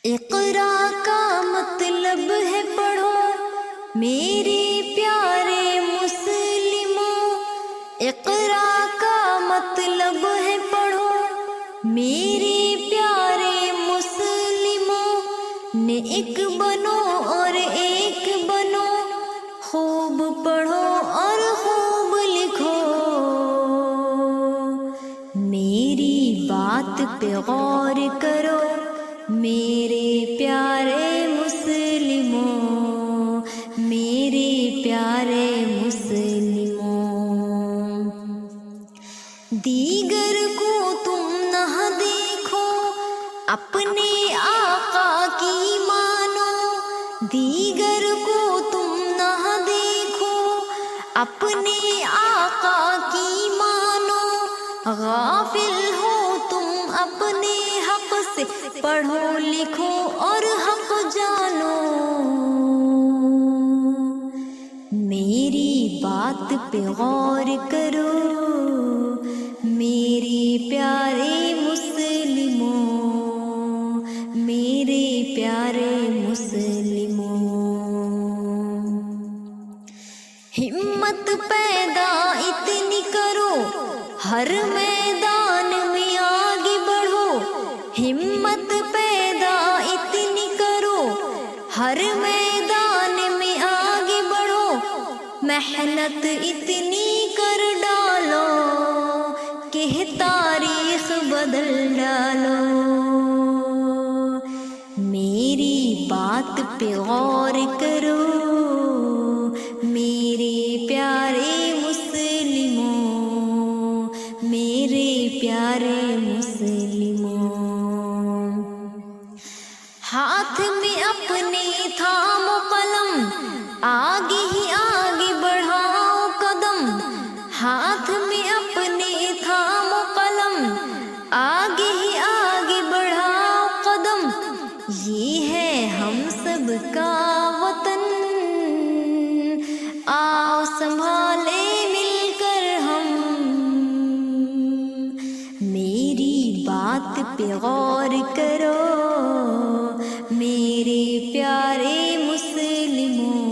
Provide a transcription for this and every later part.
اقرا کا مطلب ہے پڑھو میرے پیارے مسلموں، اقرا کا مطلب ہے پڑھو میرے پیارے مسلموں، نیک بنو اور ایک بنو، خوب پڑھو اور خوب لکھو، میری بات پہ غور کرو میرے پیارے مسلموں، میرے پیارے مسلموں، دیگر کو تم نہ دیکھو اپنے آقا کی مانو، دیگر کو تم نہ دیکھو اپنے آقا کی مانو، غافل ہو تم اپنے حق سے، پڑھو لکھو اور حق جانو، میری بات پہ غور کرو میرے پیارے مسلموں، میرے پیارے مسلموں، ہمت پیدا اتنی کرو ہر میدان میں آگے بڑھو، ہمت پیدا اتنی کرو ہر میدان میں آگے بڑھو، محنت اتنی کر ڈالو کہ تاریخ بدل ڈالو، میری بات پہ غور کرو میرے پیارے مسلموں، میرے پیارے مسلموں، ہاتھ میں اپنے تھامو قلم، آگے ہی آگے بڑھاؤ قدم، ہاتھ میں اپنے تھامو قلم، آگے ہی آگے بڑھاؤ قدم، یہ ہے ہم سب کا وطن، آؤ سنبھالے مل کر ہم، میری بات پہ غور کرو میرے پیارے مسلموں،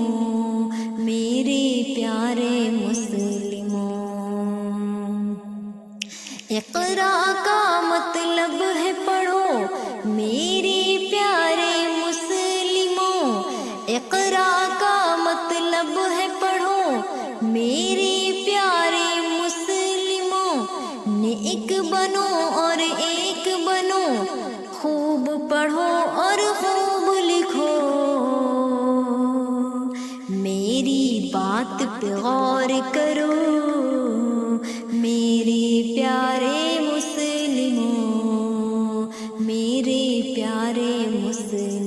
میرے پیارے مسلموں، اقرا کا مطلب ہے پڑھو میرے پیارے مسلموں، اقرا کا مطلب ہے پڑھو میرے پیارے مسلموں، نیک بنو اور ایک بنو، خوب پڑھو اور خوب لکھو، میری بات پہ غور کرو میرے پیارے مسلموں، میرے پیارے مسلموں۔